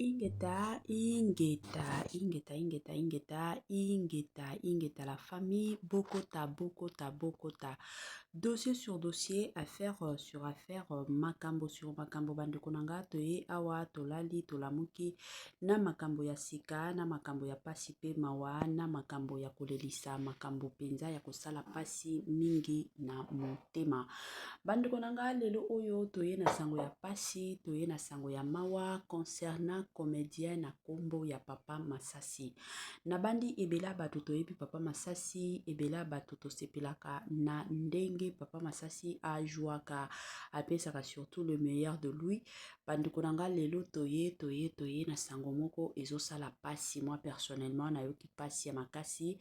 Ingeta, la famille, Bokota. Dossier sur dossier, affaire sur affaire, makambo sur makambo, bande konanga, toye, awa, tolali, tolamuki, na makambo ya sika, na makambo ya pasipe mawa, na makambo ya kolelisa, makambo penza ya kosala pasi mingi na motema. Bande konanga, lelo oyo, toye na sango ya pasi, toye na sango ya mawa, concernant comédien na kombo ya Papa Masasi. Na bandi ebela batuto epi Papa Masasi, ebela batuto sepelaka na ndenge Papa Masasi a jouaka, apesaka surtout le meilleur de lui. Bandi konanga lelo toye na sango moko ezo sala pasi. Moi personnellement na yoki pasi ya makasi.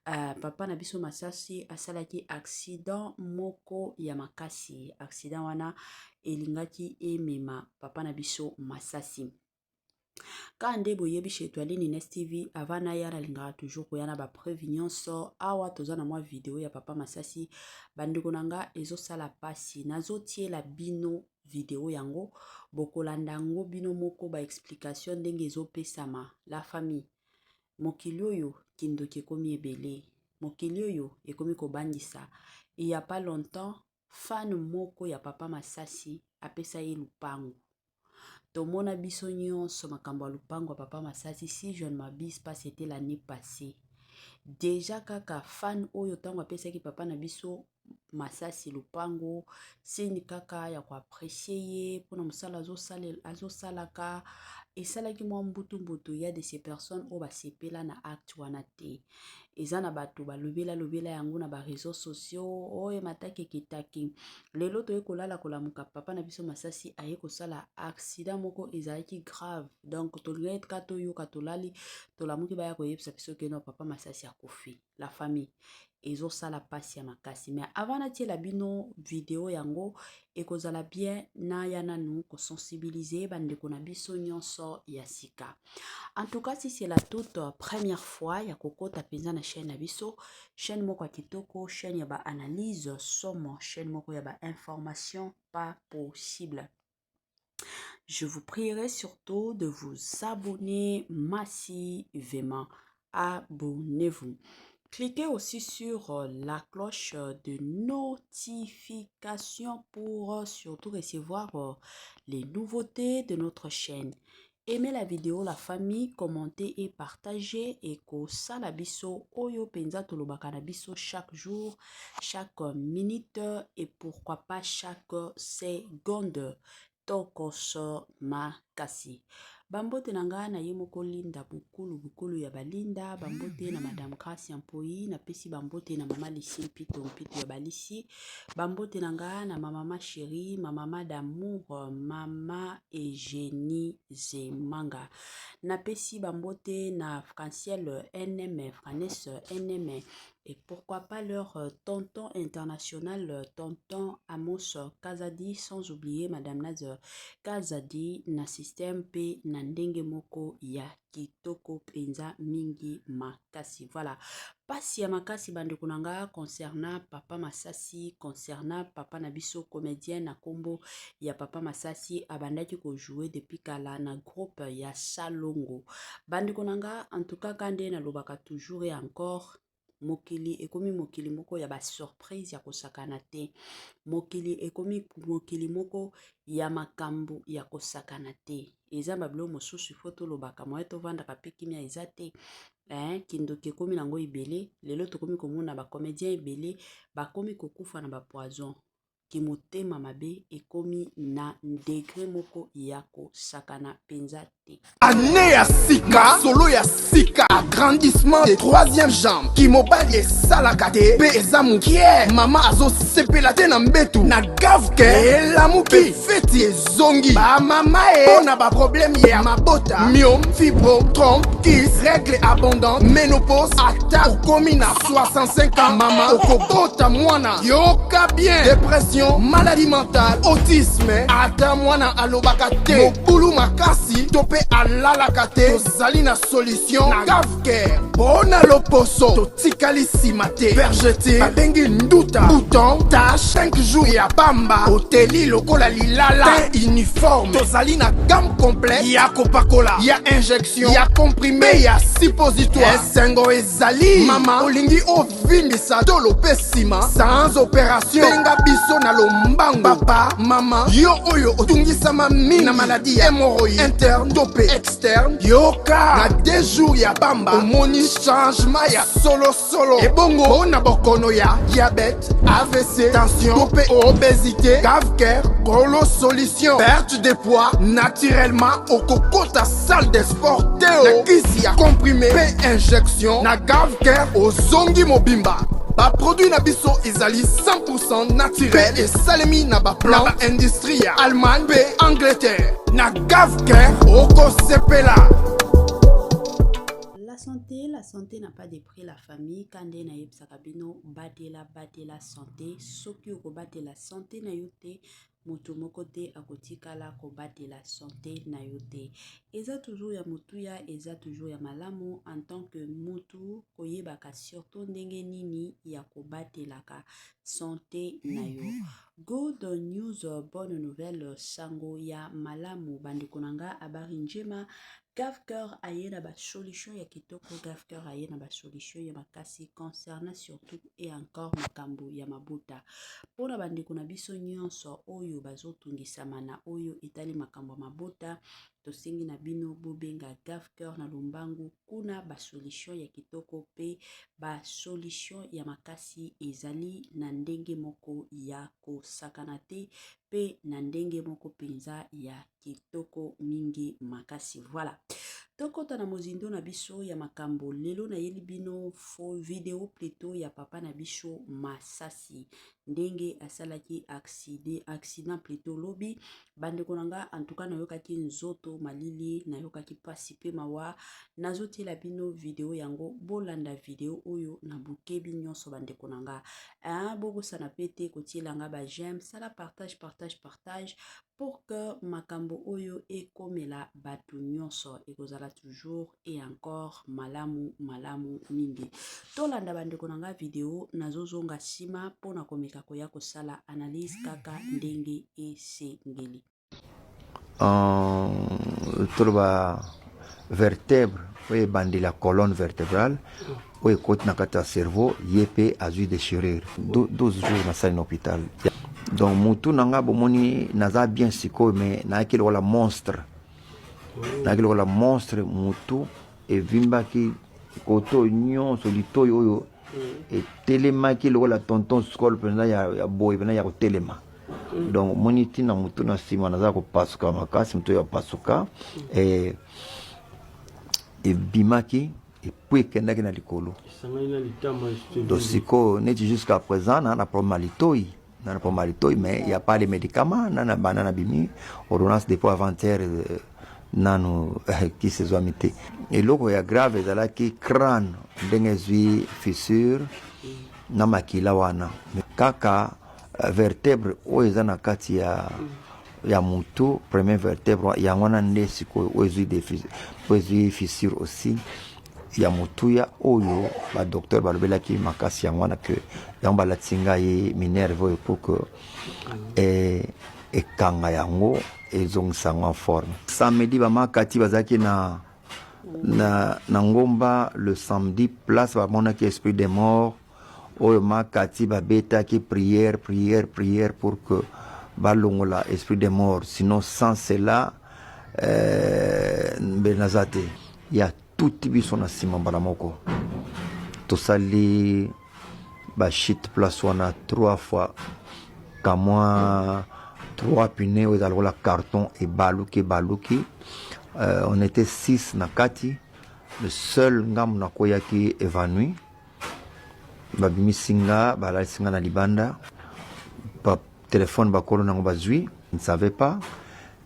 Papa na biso Masasi asalaki accident moko ya makasi. Accident wana elingaki emema Papa na biso Masasi. Kande boyebi chez toi Nines TV avana yara lingara toujours koyana ba prévision so awa tozana moi vidéo ya Papa Masasi bandeko nanga ezo sala pasi nazo tie la bino vidéo yango bokolanda ngo bino moko ba explication ndenge ezo pesama la famille mokili oyo kindoki komi ebele mokili oyo ekomi kobandisa il y a pas longtemps fan moko ya Papa Masasi apesa ye lupango. Tomona biso nyonso makambo ya lupango Papa Masasi, si je ne m'abuse pas, c'était l'année passée. Déjà kaka fan oyo tango apesaki Papa na biso Masasi lupango, sini kaka ya ko apprécier ye pona musala azo salaka esalaki mwa mbutu ya de ces personnes o basepela na acte wana te. Ezana bato balobela yango na ba réseaux sociaux oye mataki kitaki lelo to ekolala kolamuka Papa na biso Masasi aye kosala accident moko ezalaki grave. Donc to lget kato yo katolali to lamuki baya ko yebisa biso ke no Papa Masasi akufi. La famille ezo sala pasi ya makasi. Mais avant na tie la bino vidéo yango ekozala bien na yana nu ko sensibiliser bande ko na biso nyonso ya sika. En tout cas, si c'est la toute première fois ya kokota penza na chaîne abiso, chaîne moko kitoko, chaîne ya ba analyse somme, chaîne moko ya ba information pas possible. Je vous prierai surtout de vous abonner massivement. Abonnez-vous. Cliquez aussi sur la cloche de notification pour surtout recevoir les nouveautés de notre chaîne. Aimez la vidéo, la famille, commentez et partagez. Et ko salabiso oyo penza tolobaka na biso chaque jour, chaque minute et pourquoi pas chaque seconde. Tokoso makasi. Bambote nanga na yemoko linda bukulu ya balinda. Bambote na Madame Gracia Mpoi. Na pesi bambote na Mama Lisi Mpito ya balisi. Bambote nanga na Mama Chérie, Mama d'amour, Mama Eugénie Zemanga. Na pesi bambote na Franciel NM, Franès NM. Et pourquoi pas leur tonton international, tonton Amos Kazadi, sans oublier Madame Nazer Kazadi, na système P, na ndenge moko ya kitoko penza mingi makasi. Voilà. Pasi ya makasi bande kunanga concernant Papa Masasi, concernant Papa Nabiso comédien na kombo ya Papa Masasi abandaki ko jouer depuis kala na groupe ya Salongo. Bande kunanga en tout cas kande na lobaka toujours et encore mokili ekomi mokili moko ya ba surprise ya kosakana te. Mokili ekomi mokili moko ya makambo ya kosakana te. Eza bablo mosusu foto lobaka moye to vanda kapeki mia ezate. Kindoki ekomi nango ibele. Lelo tokomi komona ba comédien ibele bakomi kokufa na ba poison. Kimotema mabe ekomi na degré moko ya kosakana penza te. Année ya sika, solo ya sika, agrandissement de troisième jambe, Kimobali et salakate, pe ezamukie, mama azo sepelate na mbetu, na gavke, elamuki, feti ezongi, ba mama ona ba problème ya mabota, myome, fibro, trompe, kiss, règle abondante, ménopause, attaque, komi na 65 ans, mama, okobota mwana, yoka bien, dépression, maladie mentale, autisme, ata mwana alobakate, mokulu makasi, tope alalakate, tozali na solution, na gavke bona loposo totikali nsima te vergete babengi nduta bouton ta 5 jours ya bamba oteli lokola lilala te uniforme tozali na gamme complet ya kopakola ya injection ya comprimé ya suppositoire esengo ezali mama olingi ovimbisa tolo pe nsima sans opération benga biso na lombangu papa mama yo oyo otungisama mingi na maladi ya hémorroïde interne to pe externe yoka na 2 jours ya bamba omoni changement ya solo ebongo mpona bokono ya diabète AVC tension to pe obésité gavker golo solution perte de poids naturellement okokota salle de sport teo na kisi ya comprimé pe injection na gavker ozongi mobimba baproduit na biso ezali 100% naturel esalemi na baplan na baindustrie ya Allemagne pe Angleterre na gavker okosepela. La santé n'a pas de prix. La famille, quand on a sabino, bate la santé, soki ko bate la santé na yote, moto mokote akotika la ko bate la santé na yote. Eza toujours ya mutuya, eza toujours ya malamu en tant que mutu koyebaka surtout ndenge nini ya ko bate la ka santé na yo. Good news, bonne nouvelle, sango ya malamu bandikonanga abari njema. Gavker ayena ba solution ya kitoko, Gavker ayena ba solution ya makasi concernant surtout et encore makambo ya mabuta. Pona bandeko na biso nyonso oyo bazotungisama na oyo etali makambo mabuta, tosengi na bino bobenga Gavker na lombangu kuna ba solution ya kitoko pe ba solution ya makasi ezali na ndenge moko ya kosakana te pe na ndenge moko penza ya kitoko mingi makasi. Voilà. Tokota na mozindo na biso ya makambo lelo na yeli bino fo video plutôt ya papa na biso Masasi ndenge asalaki accident plutôt lobi bande konanga en tout cas na yokaki nzoto malili na yokaki pasi pe mawa nazoti la bino video yango bolanda video oyo na bukebi nyonso bande konanga bobo sana pete kotielanga ba j'aime sala partage pour que makambo oyo ekomela batu nyonso ekozala toujours et encore malamu mingi. Tolanda bandeko nanga video nazozonga sima pona komeka koya kosala analyse kaka ndenge esengeli. Toloba vertèbre oye bandi la colonne vertébrale oye côté na kata cerveau yep azui déchirure 12 jours na salle hôpital. Donc mutu nanga bomoni naza bien siko mais na kilo la monstre mutu e vimbaki koto nyonso litoyi oyo e telemaki la tonton skol pena ya boy pena ya telema. Donc moniti na mutu na sima naza ko pasuka makasi mutu ya pasuka e bimaki et puis kendaki na likolo. Donc siko neti jusqu'à présent na problème litoyi. Dans le malitoy, mais il n'y a pas les médicaments, il y a des banana bimi, ordonnance de poids avant-hier, qui se soit mité. Et là, il y a grave, il y a qui crâne, des fissure, na makila wana. Mais kaka vertèbre, où il y a kati ya mutu, premier vertèbre, il y a wana nesiko, où il y a fissure aussi. Ya mutuya oyo ba docteur balobela ki makasi ya mwana que yamba la tinga ye minerve pour que kanga yango ezongisa en forme. Samedi ba makati bazaki na ngomba le samedi place ba mona ki esprit des morts oyo makati ba beta ki prière pour que balongola esprit des morts, sinon sans cela benazate ya tout biso na sima mbala moko tosali ba shit place wana 3 fois kamwa 3 pneus aux la carton et baluki on était 6 na kati. Le seul ngam na koyaki évanoui babimisinga balaisinga na libanda ba téléphone bakolo nango bazui, je ne savais pas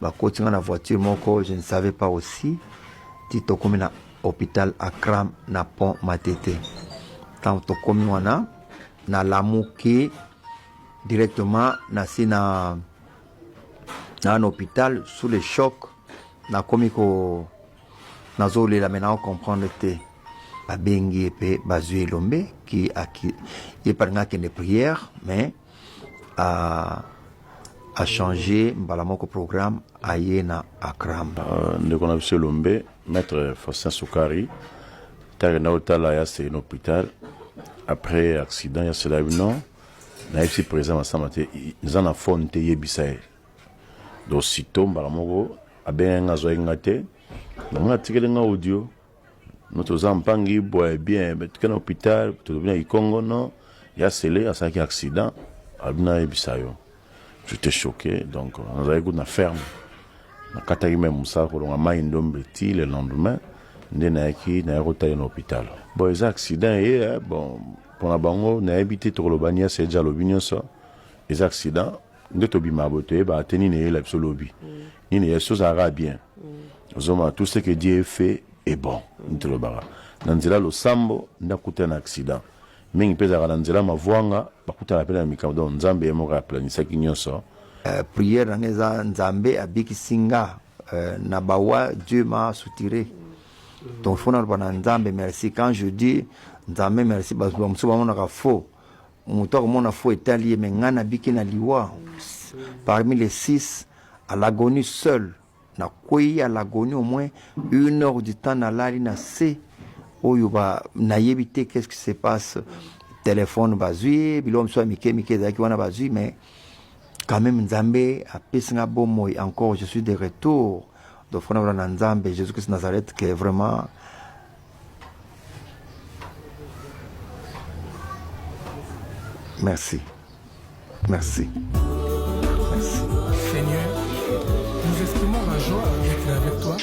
bakotinga na voiture moko, je ne savais pas aussi tito komi na hôpital Akram na pont Matete. Tant to komi wana na lamuki directement na sina na un hôpital sous le choc na komi ko nazolela maintenant comprendre te abengi pe bazui Lombe qui est par une prière mais a changé mbalamoko programme aye na Akram ndeko na biso Lombe maître Faustin Soukari tare na otala ya c'est un hôpital après accident ya cela non na ici présent ensemble te nzana fonte yebisa donc sitôt mbalamoko abenga zo ngate nga tikele nga audio notre zampangi boy bien mais que l'hôpital tout bien i Congo non ya scellé à ça qui accident abna ebisayo j'étais choqué donc on a eu une ferme na kataki même musa ko longa mai ndombe ti le lendemain ndena yaki na rota à l'hôpital bon les accidents et bon pour la bango na habité to lobania c'est déjà l'opinion ça les accidents de tobi mabote ba teni ne la lobby ni ne choses arabien zoma tout ce que Dieu fait est bon ntolobara nanzela lo sambo ndakuta na accident mingi peza kana nzela mavwanga bakuta na pena mikado nzambe yemoka planisa kinyoso prière ngeza nzambe abikisinga na bawa Dieu m'a soutiré donc fona bana nzambe merci quand je dis nzambe merci parce que msuba mona ka faux muto mona faux etali mengana biki na liwa parmi les 6 à l'agonie seul na kwei à l'agonie au moins 1 heure du temps na lali na C oyo ba na yebite qu'est-ce qui se passe téléphone bazui bilom so mike zaki wana bazui mais quand même nzambe a pesinga bomo encore je suis de retour de fona na nzambe Jésus Christ Nazareth qui est vraiment merci merci merci Seigneur, nous estimons la joie d'être avec toi.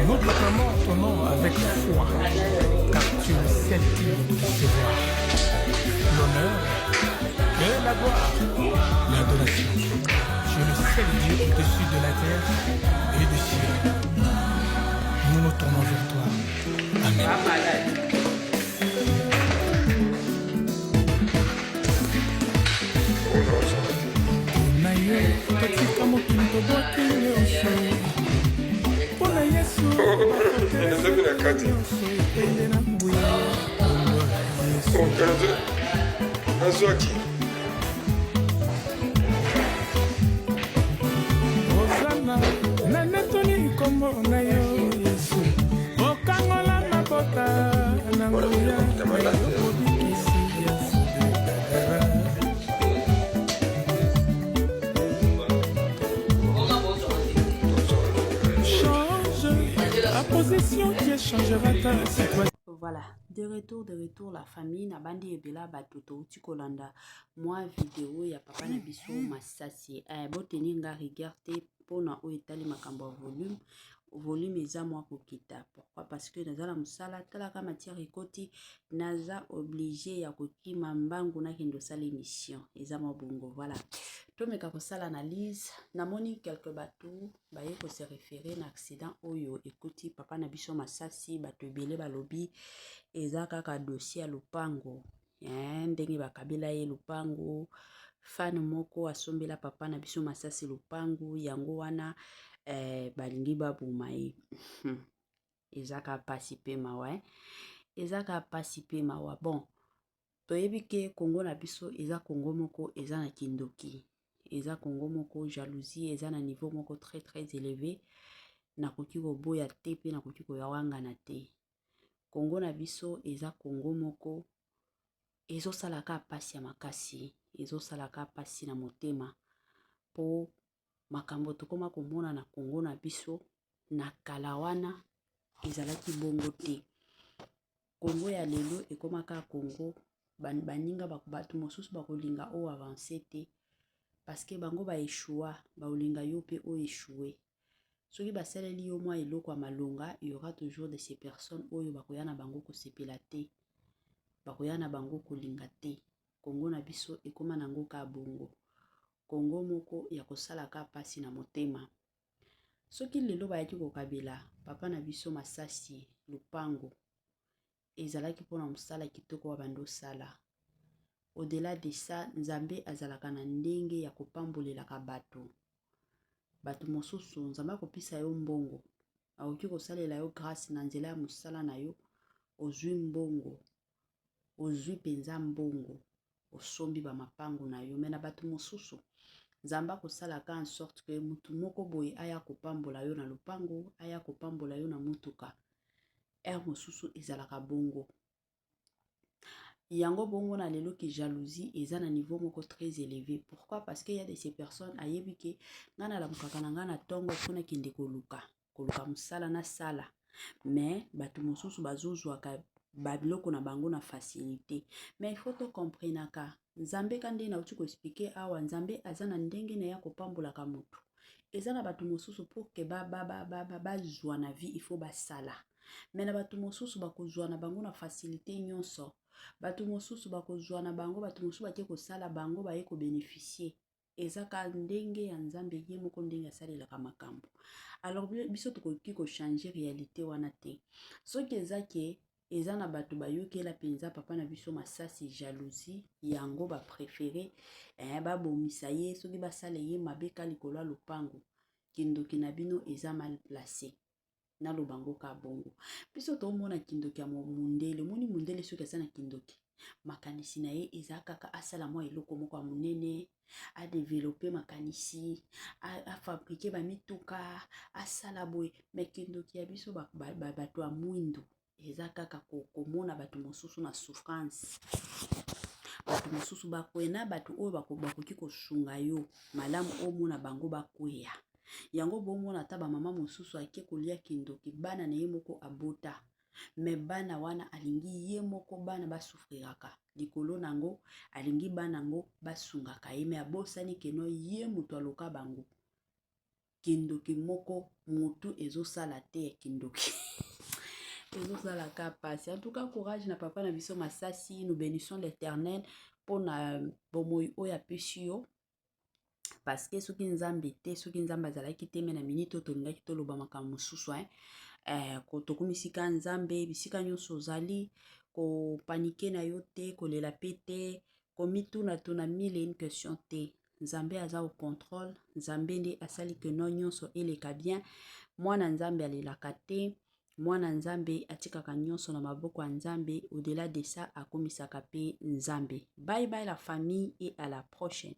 Nous proclamons ton nom avec foi, car tu es le seul digne de recevoir l'honneur et la gloire, l'adoration. Tu es le seul Dieu au-dessus de la terre et du ciel. Nous nous tournons vers toi. Amen. Katika mokili tobwaki nyonso mpona Yesu nyonso ekende na nguya ozana na netoni nkombo na yo Yesu okangola mabota na nguya obikisi Yesu dekadara. Voilà, de retour la famille na bandi ebela batoto uti kolanda moi vidéo ya papa na biso Masasi boteni nga regarder pona o etali makambo volume eza mwa kokita. Pourquoi? Parce que naza la musala talaka matière ekoti naza obligé ya kokima mbangu na kendo sala émission eza mwa bongo. Voilà, tomeka kosala analyse namoni quelques bateaux baye ko se référer na accident oyo ekoti papa na biso Masasi bato ebele balobi eza kaka dossier ya lupango ndenge bakabela ye lupango fan moko asombela papa na biso Masasi lupango yango wana balingi babuma ye ezaka pasi pe mawa ezaka pasi pe mawa. Bon toyebi ke Congo na biso eza Congo moko eza na kindoki eza Congo moko jalousie eza na niveau moko très très élevé na koki koboya te pe na koki koyawangana te. Congo na biso eza Congo moko ezosalaka pasi ya makasi ezosalaka pasi na motema po makambo tokoma komona na Congo na biso na kala wana ezalaki bongo te. Congo ya lelo ekomaka Congo baninga bato mosusu bakolinga o avancer te parce que bango ba échoua baolinga yo pe o échoué. Soki basaleli yo mwa eloko ya malonga il y aura toujours de ces personnes oyo bakoya na bango kosepela te bakoya na bango kolinga te. Congo na biso ekoma nango ka bongo Congo moko ya kosalaka pasi na motema. Soki lelo bayaki kokabela papa na biso Masasi lupango ezalaki mpona mosala kitoko wa bando sala. Au-delà de ça nzambe azalaka na ndenge ya kopambolelaka bato mosusu nzambe akopesa yo mbongo akoki kosalela yo grâce na nzela ya mosala na yo ozwi mbongo, ozwi penza mbongo, osombi ba mapango na yo. Mena bato mosusu Nzamba kosalaka en sorte que mutu moko boye aya kopambola yo na lupango, aya kopambola yo na mutuka. Mosusu ezalaka bongo. Yango bongo na lelo ki jalousie eza na niveau moko très élevé. Pourquoi? Parce qu'il y a de ces personnes ayebi ke ngana la mukaka na ngana tongo kuna kende koluka musala na sala. Mais bato mosusu bazozwaka babiloko na bango na facilité. Mais il faut to comprendre ka Nzambe kande na uti ko expliquer awa Nzambe azana ndenge na ya kopambolaka mutu. Ezana bato mosusu pour que zwa na vie il faut basala. Mais na bato mosusu bakozwa na bango na facilité nyonso. Bato mosusu bakozwa na bango, bato mosusu batie kosala bango baye ko bénéficier. Ezaka ndenge ya Nzambe ye moko ndenge asalelaka makambo. Alors biso tokoki ko changer réalité wana te. Soki ezake ezana bato bayokela penza papa na biso masasi jalousie yango ba préféré ba bomisa ye soki basale ye mabeka likolo ya lupango. Kindoki na bino eza mal placé. Na lobango ka bongo. Biso to mona kindoki ya mundele, moni mundele soki asa na kindoki. Makanisi na ye eza kaka asala mwa eloko moko ya munene, a développer makanisi, a fabriquer ba mituka, asala boye. Mais kindoki ya biso bato ya mwindu eza kaka komona bato mosusu na souffrance. Bato mosusu bakwena bato oyo bakoki kosunga yo malamu omona bango bakweya. Yango bongo na taba mama mosusu ake kolia kindoki bana na ye moko abota. Mais bana wana alingi ye moko bana basufriraka. Likolo nango alingi bana ngo basungaka ye me abosani keno ye mutu aloka bango. Kindoki moko mutu ezosala te ya kindoki. Ezosala ka passe. En tout cas courage na papa na biso masasi, nous bénissons l'Éternel pour na bomoi oya pesio. Parce que soki Nzambe te, soki Nzambe azalaki te me na minute tolingaki toloba makambo mosusu ko tokumisika Nzambe bisika nyonso ozali ko panike na yo te, kolela pe te, komituna tuna mille et une question te. Nzambe aza au contrôle, Nzambe nde asali ke no nyonso eleka bien. Mwana Nzambe alelaka te, mwana Nzambe atikaka nyonso na maboko ya Nzambe. Au-delà de ça akomisaka pe Nzambe. Bye bye la famille et à la prochaine.